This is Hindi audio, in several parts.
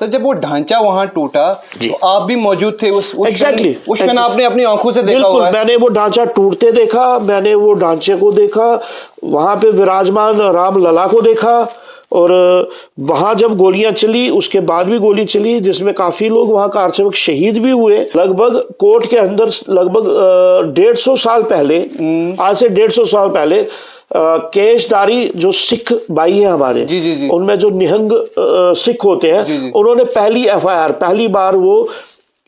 सर जब वो ढांचा वहां टूटा तो आप भी मौजूद थे उस क्षण आपने अपनी आंखों से देखा हुआ है। मैंने वो ढांचा टूटते देखा, मैंने वो ढांचे को देखा, वहां पे विराजमान राम लला को देखा, और वहां जब गोलियां चली उसके बाद भी गोली चली जिसमें काफी लोग वहां कार सेवक शहीद भी हुए। लगभग कोर्ट के अंदर लगभग 150 साल पहले, आज से 150 साल पहले केशधारी जो सिख भाई है हमारे, जी। उनमें जो निहंग सिख होते हैं, उन्होंने पहली एफआईआर, पहली बार वो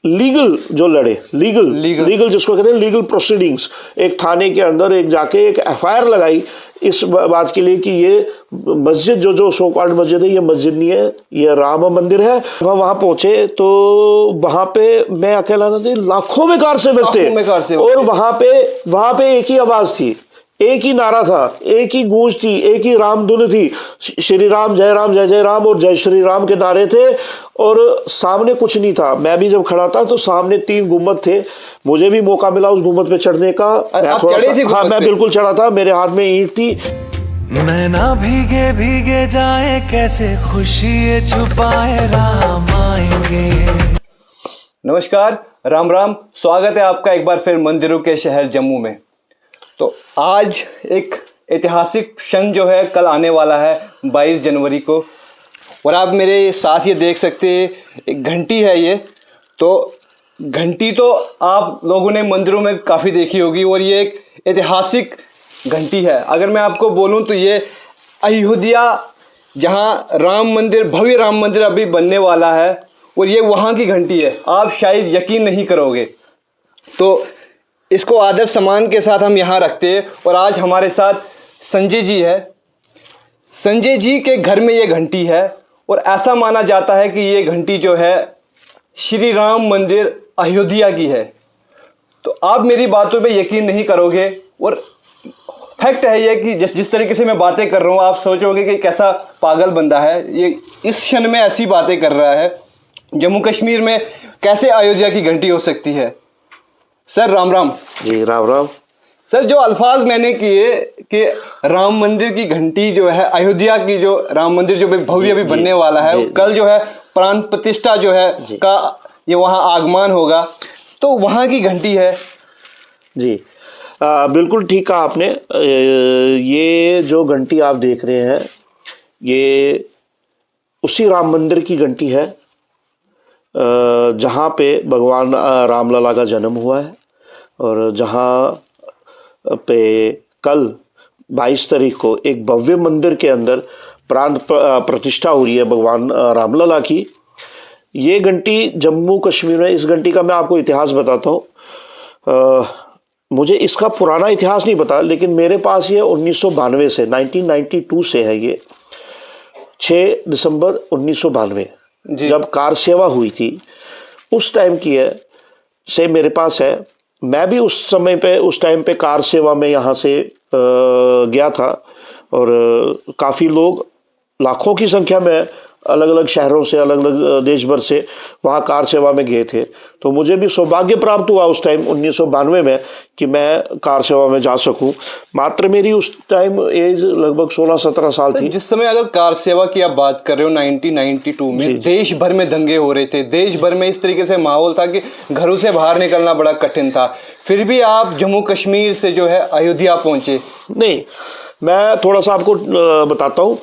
लीगल जो लड़े, लीगल जिसको कहते हैं लीगल प्रोसीडिंग्स, एक थाने के अंदर एक जाके एक एफआईआर लगाई इस बात के लिए कि ये मस्जिद जो सो कॉल्ड मस्जिद है, ये मस्जिद नहीं है, ये राम मंदिर है। हम वहां पहुंचे तो वहां पे मैं अकेला ना थे, लाखों में कार सेवक थे, और वहां पे एक ही आवाज थी, एक ही नारा था, एक ही गूंज थी, एक ही राम धुन थी, श्री राम जय जय राम और जय श्री राम के नारे थे, और सामने कुछ नहीं था। मैं भी जब खड़ा था तो सामने 3 गुम्बद थे, मुझे भी मौका मिला उस गुम्बद पे चढ़ने का। हाँ, मैं बिल्कुल चढ़ा था, मेरे हाथ में ईंट थी। मैं ना भीगे जाए कैसे खुशी छुपाए राम आएंगे। नमस्कार, राम राम, स्वागत है आपका एक बार फिर मंदिरों के शहर जम्मू में। तो आज एक ऐतिहासिक क्षण जो है कल आने वाला है 22 जनवरी को, और आप मेरे साथ ये देख सकते हैं, एक घंटी है ये। तो घंटी तो आप लोगों ने मंदिरों में काफ़ी देखी होगी, और ये एक ऐतिहासिक घंटी है। अगर मैं आपको बोलूं तो ये अयोध्या, जहां राम मंदिर, भव्य राम मंदिर अभी बनने वाला है, और ये वहां की घंटी है। आप शायद यकीन नहीं करोगे। तो इसको आदर सम्मान के साथ हम यहाँ रखते हैं, और आज हमारे साथ संजय जी है। संजय जी के घर में ये घंटी है, और ऐसा माना जाता है कि ये घंटी जो है श्री राम मंदिर अयोध्या की है। तो आप मेरी बातों पे यकीन नहीं करोगे, और फैक्ट है ये कि जिस तरीके से मैं बातें कर रहा हूँ, आप सोचोगे कि कैसा पागल बंदा है ये, इस क्षण में ऐसी बातें कर रहा है। जम्मू कश्मीर में कैसे अयोध्या की घंटी हो सकती है? सर राम राम। जी राम राम। सर जो अल्फाज मैंने किए कि राम मंदिर की घंटी जो है, अयोध्या की जो राम मंदिर जो भव्य अभी बनने वाला है, कल जो है प्राण प्रतिष्ठा जो है का ये वहाँ आगमन होगा, तो वहाँ की घंटी है। जी बिल्कुल ठीक कहा आपने। ये जो घंटी आप देख रहे हैं, ये उसी राम मंदिर की घंटी है जहाँ पे भगवान रामलला का जन्म हुआ है, और जहाँ पे कल 22 तारीख को एक भव्य मंदिर के अंदर प्राण प्रतिष्ठा हो रही है भगवान रामलला की। ये घंटी जम्मू कश्मीर में, इस घंटी का मैं आपको इतिहास बताता हूँ। मुझे इसका पुराना इतिहास नहीं पता, लेकिन मेरे पास ये 1992 से 1992 से है। ये 6 दिसंबर 1992 जब कार सेवा हुई थी उस टाइम की है, से मेरे पास है। मैं भी उस समय पे, उस टाइम पे कार सेवा में यहाँ से गया था, और काफ़ी लोग, लाखों की संख्या में अलग अलग शहरों से, अलग अलग देश भर से वहाँ कार सेवा में गए थे। तो मुझे भी सौभाग्य प्राप्त हुआ उस टाइम 1992 में कि मैं कार सेवा में जा सकूं। मात्र मेरी उस टाइम एज लगभग 16-17 साल थी। जिस समय अगर कार सेवा की आप बात कर रहे हो 1992 में, देश भर में दंगे हो रहे थे, देश भर में इस तरीके से माहौल था कि घरों से बाहर निकलना बड़ा कठिन था, फिर भी आप जम्मू कश्मीर से जो है अयोध्या पहुंचे। नहीं, मैं थोड़ा सा आपको बताता हूँ।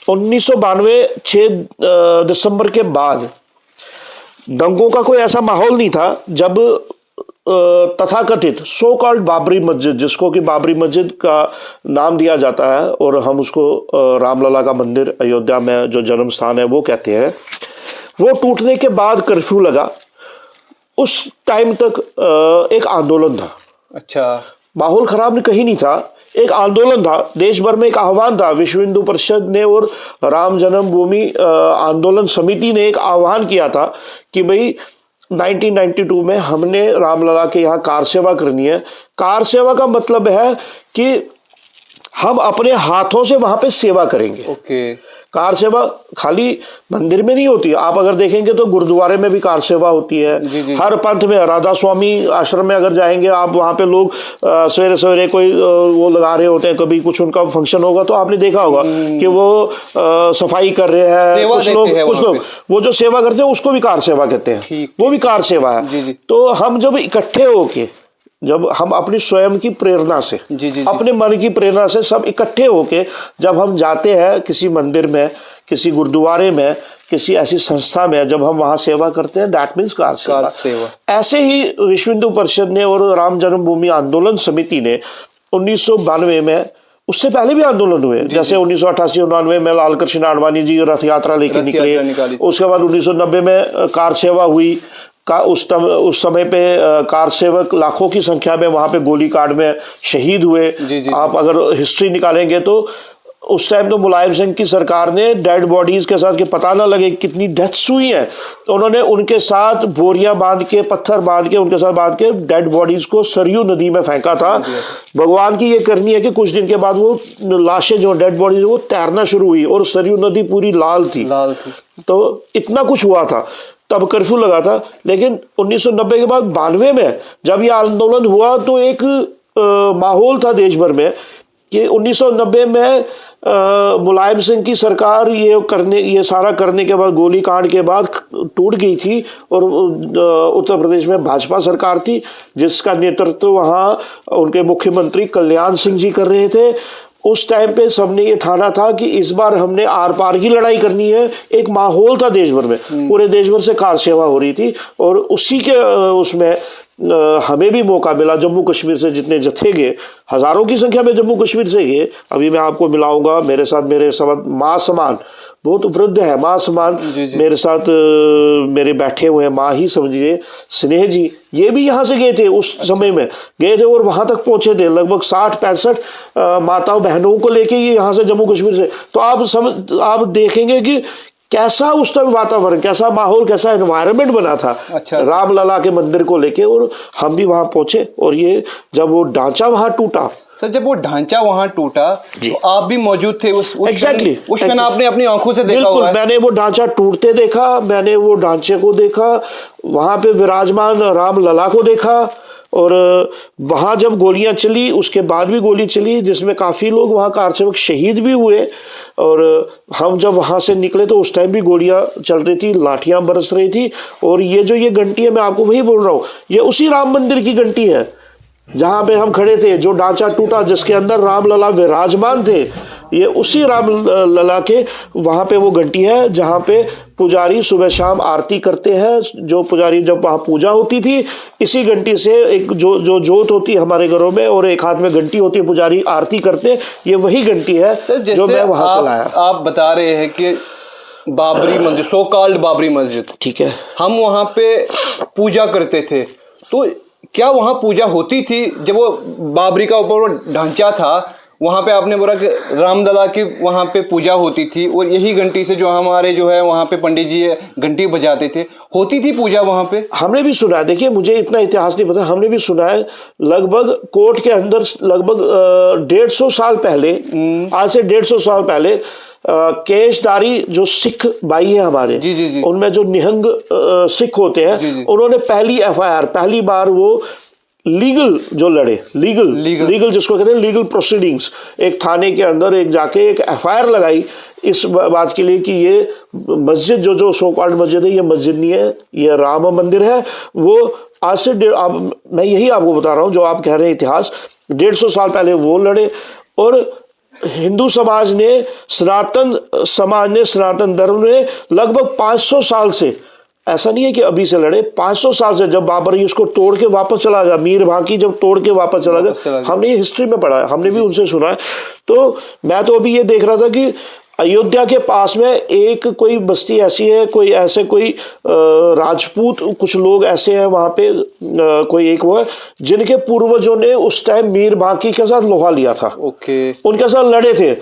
1992 6 दिसंबर के बाद दंगों का कोई ऐसा माहौल नहीं था जब तथाकथित सो कॉल्ड बाबरी मस्जिद, जिसको कि बाबरी मस्जिद का नाम दिया जाता है, और हम उसको रामलला का मंदिर अयोध्या में जो जन्म स्थान है वो कहते हैं, वो टूटने के बाद कर्फ्यू लगा। उस टाइम तक एक आंदोलन था। अच्छा, माहौल खराब कहीं नहीं था, एक आंदोलन था, देश भर में एक आह्वान था। विश्व हिंदू परिषद ने और राम जन्मभूमि आंदोलन समिति ने एक आह्वान किया था कि भाई 1992 में हमने रामलला के यहाँ कार सेवा करनी है। कार सेवा का मतलब है कि हम अपने हाथों से वहां पे सेवा करेंगे। कार सेवा खाली मंदिर में नहीं होती, आप अगर देखेंगे तो गुरुद्वारे में भी कार सेवा होती है। हर पंथ में, राधा स्वामी आश्रम में अगर जाएंगे आप, वहाँ पे लोग सवेरे सवेरे कोई वो लगा रहे होते हैं, कभी कुछ उनका फंक्शन होगा तो आपने देखा होगा कि वो सफाई कर रहे हैं, कुछ लोग वो जो सेवा करते हैं उसको भी कार सेवा कहते हैं, वो भी कार सेवा है। तो हम जब इकट्ठे होके, जब हम अपनी स्वयं की प्रेरणा से, अपने मन की प्रेरणा से सब इकट्ठे होके जब हम जाते हैं किसी मंदिर में, किसी गुरुद्वारे में, किसी ऐसी संस्था में, जब हम वहां सेवा करते हैं, दैट मीन्स कार सेवा। ऐसे ही विश्व हिंदू परिषद ने और राम जन्मभूमि आंदोलन समिति ने 1992 में, उससे पहले भी आंदोलन हुए, जैसे 1988-89 में लाल कृष्ण आडवाणी जी रथ यात्रा लेके निकले, उसके बाद 1990 में कार सेवा हुई। उस समय पे कार सेवक लाखों की संख्या में वहां पे गोलीकांड में शहीद हुए। आप अगर हिस्ट्री निकालेंगे तो उस टाइम तो मुलायम सिंह की सरकार ने डेड बॉडीज के साथ, कि पता ना लगे कितनी डेथ्स हुई हैं, तो उन्होंने उनके साथ बोरियां बांध के, पत्थर बांध के, उनके साथ बांध के डेड बॉडीज को सरयू नदी में फेंका था। भगवान की ये करनी है कि कुछ दिन के बाद वो लाशें जो डेड बॉडीज वो तैरना शुरू हुई और सरयू नदी पूरी लाल थी। तो इतना कुछ हुआ था, तब कर्फ्यू लगा था। लेकिन 1990 के बाद 92 में जब यह आंदोलन हुआ तो एक माहौल था देश भर में कि 1990 में मुलायम सिंह की सरकार ये सारा करने के बाद, गोलीकांड के बाद टूट गई थी और उत्तर प्रदेश में भाजपा सरकार थी, जिसका नेतृत्व वहाँ उनके मुख्यमंत्री कल्याण सिंह जी कर रहे थे। उस टाइम पे सबने ये ठाना था कि इस बार हमने आर पार की लड़ाई करनी है। एक माहौल था देश भर में, पूरे देश भर से कार सेवा हो रही थी और उसी के उसमें हमें भी मौका मिला। जम्मू कश्मीर से जितने जत्थे गए, हजारों की संख्या में जम्मू कश्मीर से गए। अभी मैं आपको मिलाऊंगा, मेरे साथ मेरे माँ समान, बहुत वृद्ध है, माँ समान मेरे साथ मेरे बैठे हुए हैं, माँ ही समझिए, स्नेह जी, ये भी यहाँ से गए थे, उस समय में गए थे और वहाँ तक पहुँचे थे। लगभग 60-65 माताओं बहनों को लेके ये यहाँ से जम्मू कश्मीर से। तो आप देखेंगे कि कैसा उस टाइम वातावरण, कैसा माहौल, कैसा एनवायरनमेंट बना था। रामलला के मंदिर को लेके, और हम भी वहां पहुंचे। और ये जब वो ढांचा वहां टूटा, सर जब वो ढांचा वहां टूटा तो आप भी मौजूद थे उस एग्जैक्टली उस क्षण आपने अपनी आंखों से देखा बिल्कुल हुआ है। मैंने वो ढांचा टूटते देखा, मैंने वो ढांचे को देखा, वहां पे विराजमान रामलला को देखा। और वहां जब गोलियां चली, उसके बाद भी गोली चली, जिसमें काफी लोग वहां कार सेवक शहीद भी हुए। और हम जब वहां से निकले तो उस टाइम भी गोलियां चल रही थी, लाठियां बरस रही थी। और ये घंटी है, मैं आपको वही बोल रहा हूँ, ये उसी राम मंदिर की घंटी है जहां पे हम खड़े थे, जो ढांचा टूटा जिसके अंदर रामलला विराजमान थे। ये उसी रामलला के वहां पे वो घंटी है जहां पे पुजारी सुबह शाम आरती करते हैं। जो पुजारी, जब वहां पूजा होती थी, इसी घंटी से एक जो जोत होती है हमारे घरों में और एक हाथ में घंटी होती है, पुजारी आरती करते हैं। ये वही घंटी है जो मैं वहां से लाया। आप बता रहे हैं कि बाबरी मस्जिद, सो कॉल्ड बाबरी मस्जिद, ठीक है, हम वहां पे पूजा करते थे, तो क्या वहां पूजा होती थी? जब वो बाबरी का ऊपर वो ढांचा था, वहां पे आपने बोला कि रामलला की वहां पे पूजा होती थी और यही घंटी से जो हमारे जो है वहां पे पंडित जी घंटी बजाते थे, होती थी पूजा वहां पे। हमने भी सुना है, देखिए मुझे इतना इतिहास नहीं पता, हमने भी सुना है लगभग कोर्ट के अंदर लगभग 150 साल पहले, आज से 150 साल पहले केशधारी जो सिख भाई है हमारे, उनमें जो निहंग सिख होते हैं, उन्होंने पहली बार वो लीगल जो लड़े, लीगल जिसको कहते हैं लीगल प्रोसीडिंग्स, एक थाने के अंदर एक जाके एक एफआईआर लगाई इस बात के लिए कि ये मस्जिद जो सो कॉल्ड मस्जिद है, ये मस्जिद नहीं है, ये राम मंदिर है। वो आज से मैं यही आपको बता रहा हूँ जो आप कह रहे हैं इतिहास, 150 साल पहले वो लड़े। और हिंदू समाज ने, सनातन धर्म ने लगभग 500 साल से, ऐसा नहीं है कि अभी से लड़े, 500 साल से, जब बाबर इसको तोड़ के वापस चला गया, मीर भाकी जब तोड़ के वापस चला गया, हमने ये हिस्ट्री में पढ़ा है, हमने भी उनसे सुना है। तो मैं तो अभी ये देख रहा था कि अयोध्या के पास में एक कोई बस्ती ऐसी है, कोई राजपूत कुछ लोग ऐसे हैं वहां पे, कोई एक वो है जिनके पूर्वजों ने उस टाइम मीर बांकी के साथ लोहा लिया था। उनके साथ लड़े थे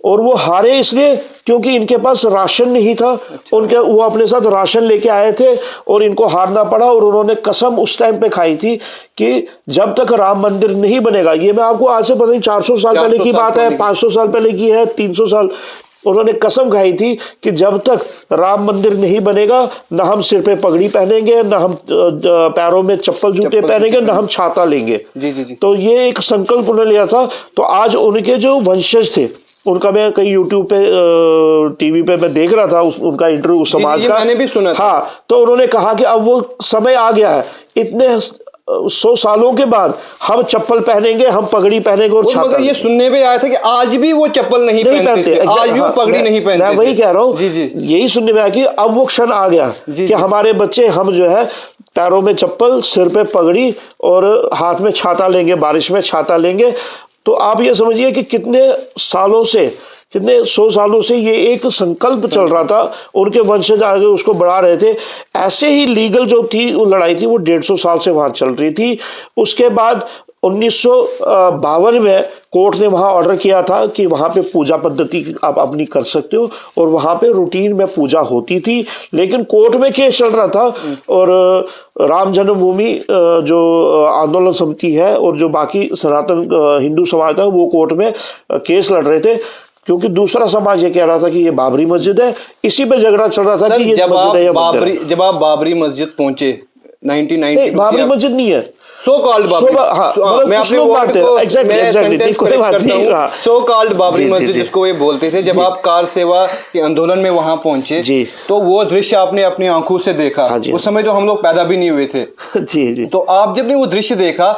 और वो हारे इसलिए क्योंकि इनके पास राशन नहीं था। वो अपने साथ राशन लेके आए थे और इनको हारना पड़ा। और उन्होंने कसम उस टाइम पे खाई थी कि जब तक राम मंदिर नहीं बनेगा, ये मैं आपको आज से पता नहीं 400 साल पहले की बात है, 500 साल पहले की है, 300 साल, उन्होंने कसम खाई थी कि जब तक राम मंदिर नहीं बनेगा ना हम सिर पे पगड़ी पहनेंगे, ना हम पैरों में चप्पल जूते पहनेंगे, ना हम छाता लेंगे। जी जी जी। तो ये एक संकल्प उन्होंने लिया था। तो आज उनके जो वंशज थे, उनका मैं कहीं यूट्यूब पे टीवी पे मैं देख रहा था उनका इंटरव्यू उस समाज का, मैंने भी सुना था। हाँ, तो उन्होंने कहा कि अब वो समय आ गया है, इतने 100 सालों के बाद हम चप्पल पहनेंगे, हम पगड़ी पहनेंगे और छाता। मगर ये सुनने में आया था कि आज भी वो चप्पल नहीं पहनते थे, आज भी वो पगड़ी नहीं पहनते। मैं वही कह रहा हूँ, जी जी, यही सुनने में आया कि अब वो क्षण आ गया कि हमारे बच्चे, हम जो है पैरों में चप्पल, सिर पे पगड़ी और हाथ में छाता लेंगे, बारिश में छाता लेंगे। तो आप ये समझिए कि कितने सालों से, कितने 100 सालों से ये एक संकल्प चल रहा था, उनके वंशज आगे उसको बढ़ा रहे थे। ऐसे ही लीगल जो थी वो लड़ाई थी, वो 150 साल से वहां चल रही थी। उसके बाद 1952 में कोर्ट ने वहां ऑर्डर किया था कि वहां पे पूजा पद्धति आप अपनी कर सकते हो, और वहां पे रूटीन में पूजा होती थी। लेकिन कोर्ट में केस चल रहा था, और राम जन्मभूमि जो आंदोलन समिति है और जो बाकी सनातन हिंदू समाज था, वो कोर्ट में केस लड़ रहे थे, क्योंकि दूसरा समाज ये कह रहा था कि ये बाबरी मस्जिद है। इसी पे झगड़ा चल रहा था कि ये मस्जिद है या मंदिर है। जब आप बाबरी मस्जिद पहुंचे 1990, बाबरी मस्जिद नहीं है, सो कॉल्ड बाबरी, मैं अपने वर्ड को एग्जैक्टली कोई बात नहीं, सो कॉल्ड बाबरी मस्जिद जिसको ये बोलते थे। जब आप कार सेवा के आंदोलन में वहां पहुंचे तो वो दृश्य आपने अपनी आंखों से देखा। उस समय तो हम लोग पैदा भी नहीं हुए थे। जी जी। तो आप जब ने वो दृश्य देखा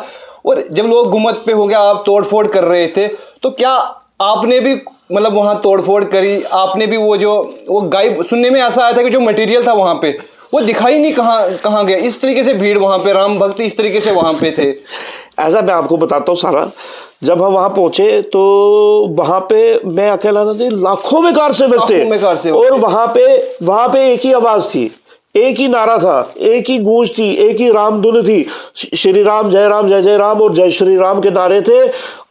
और जब लोग गुम्मत पे हो गया, आप तोड़फोड़ कर रहे थे, तो क्या आपने भी मतलब वहां तोड़फोड़ करी? आपने भी वो गायब, सुनने में ऐसा आया था कि जो मटेरियल था वहां पे वो दिखाई नहीं, कहाँ गया? इस तरीके से भीड़ वहां पे, राम भक्त इस तरीके से वहां पे थे। ऐसा मैं आपको बताता हूँ सारा। जब हम वहां पहुंचे तो वहां पे मैं अकेला नहीं, लाखों में कार सेवक थे, और वहां पे एक ही आवाज थी, एक ही नारा था, एक ही गूंज थी, एक ही राम धुन थी, श्री राम जय जय राम और जय श्री राम के नारे थे।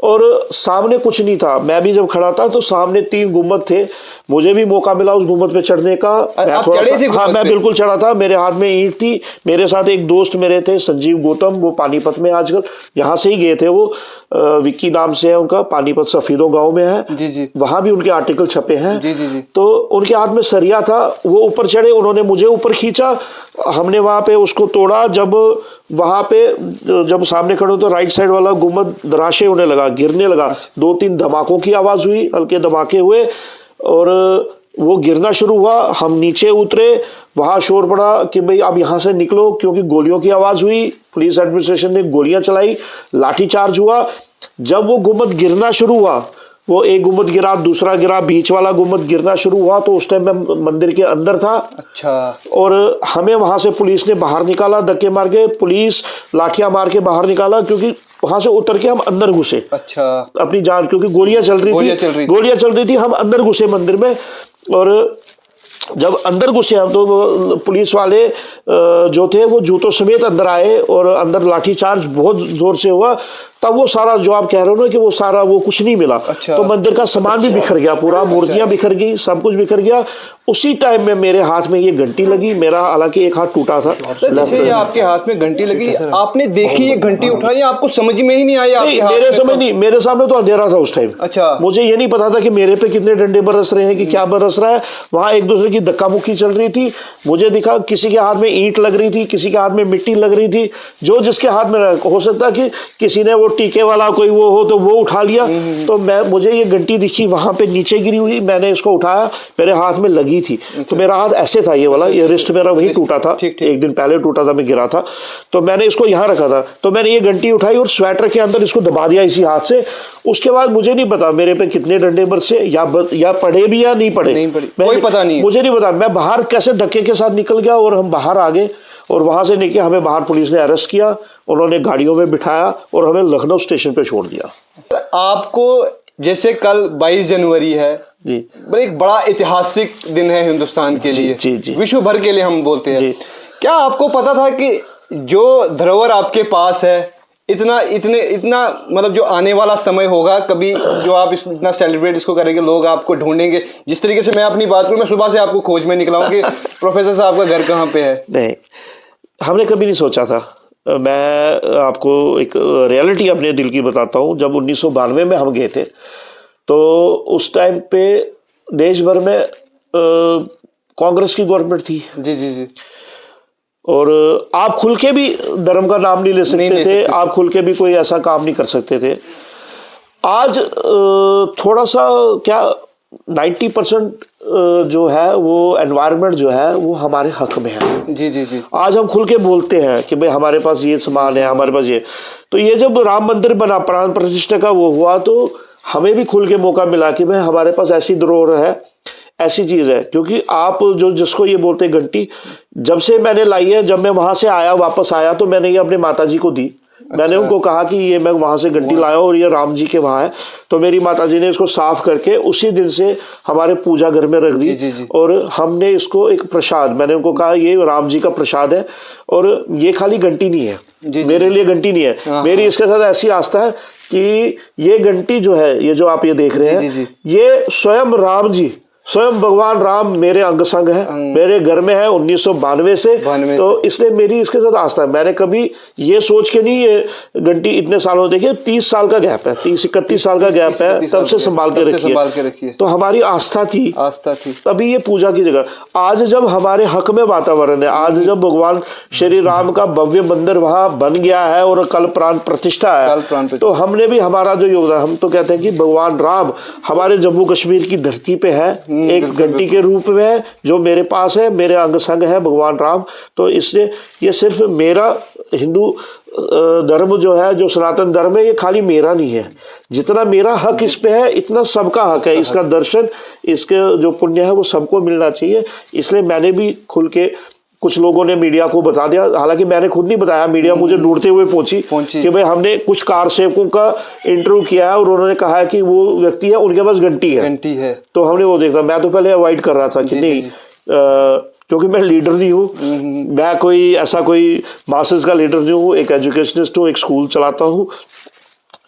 और सामने कुछ नहीं था। मैं भी जब खड़ा था तो सामने 3 गुम्बद थे। मुझे भी मौका मिला उस गुम्बद पे चढ़ने का। मैं थोड़ा सा, हाँ, मैं बिल्कुल चढ़ा था। मेरे हाथ में ईंट थी। मेरे साथ एक दोस्त मेरे थे, संजीव गौतम, वो पानीपत में आजकल यहाँ से ही गए थे, वो विक्की नाम से है उनका, पानीपत सफीदों गांव में है। जी जी। वहां भी उनके आर्टिकल छपे हैं। जी जी जी। तो उनके हाथ में सरिया था, वो ऊपर चढ़े, उन्होंने मुझे ऊपर खींचा, हमने वहां पे उसको तोड़ा। जब वहां पे जब सामने खड़े तो राइट साइड वाला गुम्बद दराशे होने लगा, गिरने लगा। 2-3 धमाकों की आवाज हुई, हल्के धमाके हुए और वो गिरना शुरू हुआ। हम नीचे उतरे, वहां शोर पड़ा कि भाई अब यहां से निकलो, क्योंकि गोलियों की आवाज हुई। पुलिस एडमिनिस्ट्रेशन ने गोलियां चलाई, लाठीचार्ज हुआ। जब वो गुम्बद गिरना शुरू हुआ, वो एक गुम्बद गिरा, दूसरा गिरा, बीच वाला गुम्बद गिरना शुरू हुआ, तो उस टाइम मैं मंदिर के अंदर था। अच्छा। और हमें वहां से पुलिस ने बाहर निकाला, धक्के मार के, पुलिस लाठियां मार के बाहर निकाला, क्योंकि वहां से उतर के हम अंदर घुसे। अच्छा। अपनी जान, क्योंकि गोलियां चल रही थी, हम अंदर घुसे मंदिर में। और जब अंदर घुसे हम तो पुलिस वाले जो थे वो जूतों समेत अंदर आए और अंदर लाठीचार्ज बहुत जोर से हुआ। तब वो सारा जो आप कह रहे हो ना कि वो सारा वो कुछ नहीं मिला। अच्छा। तो मंदिर का सामान भी बिखर गया, पूरा मूर्तियां बिखर गई, सब कुछ बिखर गया। उसी टाइम में मेरे हाथ में ये घंटी लगी। मेरा हालांकि एक हाथ टूटा था। जैसे ये आपके हाथ में घंटी लगी, आपने देखी ये घंटी उठाई, आपको समझ में ही नहीं आई? मेरे समझ नहीं, मेरे सामने तो अंधेरा था उस टाइम। अच्छा। मुझे ये नहीं पता था कि मेरे पे कितने डंडे बरस रहे हैं, कि क्या बरस रहा है। वहां एक दूसरे की धक्का मुक्की चल रही थी। मुझे दिखा किसी के हाथ में ईंट लग रही थी, किसी के हाथ में मिट्टी लग रही थी। जो जिसके हाथ में हो सकता कि किसी ने वो टीके वाला कोई वो हो तो वो उठा लिया। तो मुझे ये घंटी दिखी वहां पे नीचे गिरी हुई, मैंने इसको उठाया, मेरे हाथ में लगी थी। तो मेरा हाथ ऐसे था, ये वाला, ये रिस्ट मेरा वही टूटा था। एक दिन पहले टूटा था, मैं गिरा था, तो मैंने इसको यहाँ रखा था। तो मैंने ये घंटी उठाई और स्वेटर के अंदर इसको दबा दिया इसी हाथ से। उसके बाद मुझे नहीं पता मेरे पे कितने डंडे बरसे, या पड़े भी या नहीं पड़े, कोई पता नहीं, मुझे नहीं पता। मैं बाहर कैसे धक्के के साथ निकल गया और हम बाहर आ गए। और वहां से निकले, हमें बाहर पुलिस ने अरेस्ट किया, उन्होंने गाड़ियों में बिठाया और हमें लखनऊ स्टेशन पे छोड़ दिया। आपको जैसे कल 22 जनवरी है जी, एक बड़ा ऐतिहासिक दिन है हिंदुस्तान के लिए, जी, जी, विश्व भर के लिए हम बोलते हैं। क्या आपको पता था कि जो धरोहर आपके पास है, इतना मतलब जो आने वाला समय होगा, कभी जो आप इतना सेलिब्रेट इसको करेंगे, लोग आपको ढूंढेंगे? जिस तरीके से मैं अपनी बात करूं, मैं सुबह से आपको खोज में निकला हूं कि प्रोफेसर साहब का घर कहाँ पे है। नहीं, हमने कभी नहीं सोचा था। मैं आपको एक रियलिटी अपने दिल की बताता हूँ। जब 1992 में हम गए थे, तो उस टाइम पे देश भर में कांग्रेस की गवर्नमेंट थी, जी जी जी। और आप खुल के भी धर्म का नाम नहीं ले सकते थे, आप खुल के भी कोई ऐसा काम नहीं कर सकते थे। आज थोड़ा सा क्या 90% जो है वो एनवायरनमेंट जो है वो हमारे हक में है। जी जी जी। आज हम खुल के बोलते हैं कि भाई हमारे पास ये सामान है, हमारे पास ये। तो ये जब राम मंदिर बना, प्राण प्रतिष्ठा का वो हुआ, तो हमें भी खुल के मौका मिला कि भाई हमारे पास ऐसी धरोहर है, ऐसी चीज है। क्योंकि आप जो जिसको ये बोलते हैं घंटी, जब से मैंने लाई है, जब मैं वहां से आया, वापस आया, तो मैंने ये अपने माता जी को दी। मैंने उनको कहा कि ये मैं वहां से घंटी लाया और ये राम जी के वहां है। तो मेरी माता जी ने इसको साफ करके उसी दिन से हमारे पूजा घर में रख दी। जी जी। और हमने इसको एक प्रसाद, मैंने उनको कहा ये राम जी का प्रसाद है, और ये खाली घंटी नहीं है, मेरे लिए घंटी नहीं है, मेरी इसके साथ ऐसी आस्था है कि ये घंटी जो है, ये जो आप ये देख रहे हैं, ये स्वयं राम जी, स्वयं भगवान राम मेरे अंग संग है, मेरे घर में है 1992 से। तो इसलिए मेरी इसके साथ आस्था है। मैंने कभी ये सोच के नहीं ये घंटी इतने सालों, देखिए 30 साल का गैप है, 30-31 साल का गैप है, तब से संभाल के रखी है। तो हमारी आस्था थी तभी ये पूजा की जगह। आज जब हमारे हक में वातावरण है, आज जब भगवान श्री राम का भव्य मंदिर वहां बन गया है और कल प्राण प्रतिष्ठा है, तो हमने भी हमारा जो योगदान, हम तो कहते हैं कि भगवान राम हमारे जम्मू कश्मीर की धरती पे है, एक घंटी के रूप में है, जो मेरे पास है, मेरे अंग संग है भगवान राम। तो इसलिए ये सिर्फ मेरा हिंदू धर्म जो है, जो सनातन धर्म है, ये खाली मेरा नहीं है। जितना मेरा हक इस पे है, इतना सबका हक है। इसका दर्शन, इसके जो पुण्य है वो सबको मिलना चाहिए। इसलिए मैंने भी खुल के, कुछ लोगों ने मीडिया को बता दिया, हालांकि मैंने खुद नहीं बताया, मीडिया मुझे ढूंढते हुए पहुंची कि भाई हमने कुछ कार सेवकों का इंटरव्यू किया है और उन्होंने कहा है कि वो व्यक्ति है, उनके पास घंटी है। तो हमने वो देखा। मैं तो पहले अवॉइड कर रहा था कि नहीं, क्योंकि मैं लीडर नहीं हूँ, मैं कोई ऐसा कोई मासेस का लीडर नहीं हूँ, एक एजुकेशनिस्ट हूँ, एक स्कूल चलाता हूँ।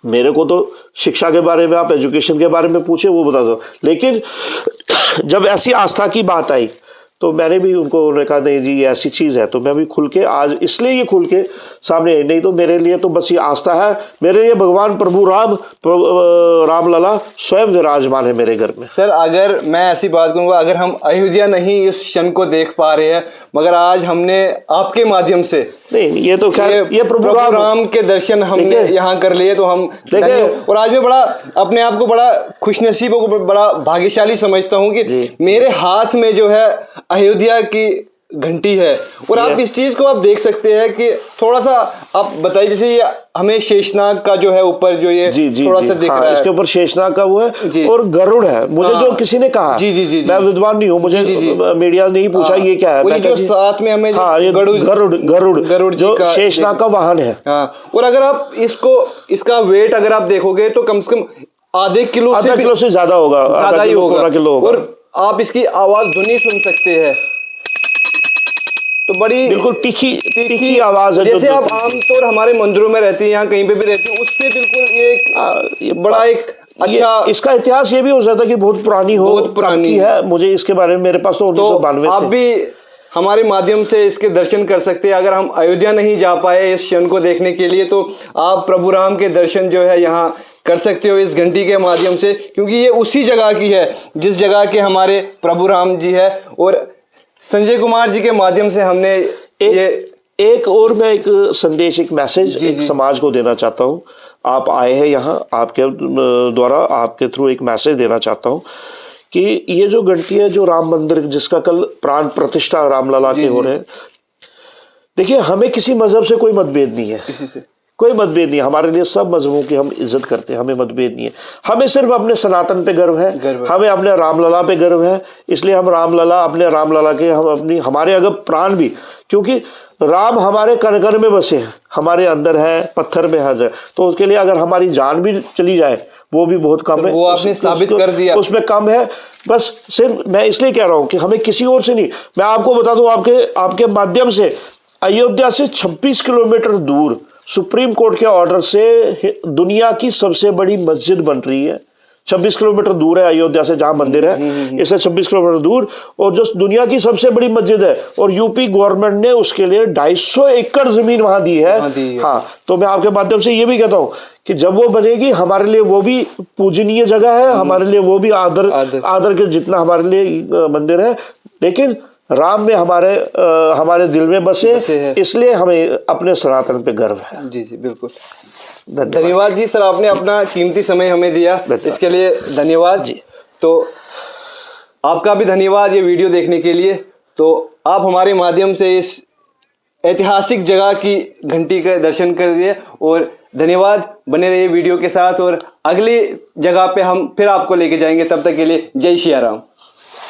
मेरे को तो शिक्षा के बारे में, आप एजुकेशन के बारे में पूछे वो बता दो। लेकिन जब ऐसी आस्था की बात आई तो मैंने भी उनको कहा नहीं जी ये ऐसी चीज़ है। तो मैं भी खुल के आज इसलिए ये खुल के सामने, नहीं तो मेरे लिए तो बस ये आस्था है। मेरे लिए भगवान प्रभु राम लला स्वयं विराजमान है मेरे घर में। सर अगर मैं ऐसी बात करूँगा, अगर हम अयोध्या नहीं इस क्षण को देख पा रहे हैं, मगर आज हमने आपके माध्यम से, नहीं ये तो खैर ये प्रभु राम के दर्शन हमने यहाँ कर लिए, तो हम और आज मैं बड़ा अपने आप को बड़ा खुशनसीब और बड़ा भाग्यशाली समझता हूँ कि मेरे हाथ में जो है अयोध्या की घंटी है। और आप इस चीज को आप देख सकते हैं कि थोड़ा सा आप बताइए, जैसे ये हमें शेषनाग का जो है ऊपर जो ये थोड़ा सा दिख रहा है, इसके ऊपर शेषनाग का वो है और गरुड़ है। मुझे जो किसी ने कहा, मैं विद्वान नहीं हूँ, मुझे मीडिया ने ही पूछा ये क्या है, जो साथ में हमें गरुड़ जो शेषनाग का वाहन है। और अगर आप इसका वेट अगर आप देखोगे तो कम से कम आधे किलो से ज्यादा होगा, ज्यादा ही होगा। और आप इसकी आवाज ध्वनि सुन सकते हैं, तो बड़ी बिल्कुल तीखी आवाज है। जैसे आप आमतौर हमारे मंदिरों में रहती हैं, यहाँ कहीं पे भी रहती हैं, उससे बिल्कुल ये बड़ा एक अच्छा। इसका इतिहास ये भी हो सकता है कि बहुत पुरानी है, मुझे इसके बारे में, मेरे पास तो 1992 आप भी हमारे माध्यम से इसके दर्शन कर सकते हैं। अगर हम अयोध्या नहीं जा पाए इस क्षण को देखने के लिए, तो आप प्रभु राम के दर्शन जो है यहाँ कर सकते हो इस घंटी के माध्यम से, क्योंकि ये उसी जगह की है जिस जगह के हमारे प्रभु राम जी है। और संजय कुमार जी के माध्यम से हमने एक और मैं एक संदेश, एक मैसेज एक समाज को देना चाहता हूँ। आप आए हैं यहाँ, आपके द्वारा, आपके थ्रू एक मैसेज देना चाहता हूँ कि ये जो घंटी है, जो राम मंदिर जिसका कल प्राण प्रतिष्ठा रामलला के हो रहे हैं, देखिए हमें किसी मजहब से कोई मतभेद नहीं है, किसी से कोई मतभेद नहीं। हमारे लिए सब मजहबों की हम इज्जत करते हैं, हमें मतभेद नहीं है। हमें सिर्फ अपने सनातन पे गर्व है, हमें अपने रामलला पे गर्व है। इसलिए हम रामलला, अपने रामलला के हम हमारे अगर प्राण भी, क्योंकि राम हमारे कण कण में बसे हैं, हमारे अंदर है, पत्थर में है, तो उसके लिए अगर हमारी जान भी चली जाए वो भी बहुत कम है। वो आपने साबित कर दिया, उसमें कम है। बस सिर्फ मैं इसलिए कह रहा हूँ कि हमें किसी और से नहीं। मैं आपको बता दूं, आपके माध्यम से अयोध्या से 26 किलोमीटर दूर सुप्रीम कोर्ट के ऑर्डर से दुनिया की सबसे बड़ी मस्जिद बन रही है, 26 किलोमीटर दूर है अयोध्या से, जहां मंदिर है इससे 26 किलोमीटर दूर, और जो दुनिया की सबसे बड़ी मस्जिद है, और यूपी गवर्नमेंट ने उसके लिए 250 एकड़ जमीन वहां दी है। हाँ, तो मैं आपके माध्यम से ये भी कहता हूँ कि जब वो बनेगी हमारे लिए वो भी पूजनीय जगह है, हमारे लिए वो भी आदर के जितना हमारे लिए मंदिर है, लेकिन राम में हमारे दिल में बसे, इसलिए हमें अपने सनातन पे गर्व है। जी जी बिल्कुल, धन्यवाद जी सर, आपने अपना कीमती समय हमें दिया, इसके लिए धन्यवाद जी। तो आपका भी धन्यवाद ये वीडियो देखने के लिए। तो आप हमारे माध्यम से इस ऐतिहासिक जगह की घंटी का दर्शन करिए, और धन्यवाद, बने रहिए वीडियो के साथ, और अगली जगह पे हम फिर आपको लेके जाएंगे। तब तक के लिए जय श्री राम।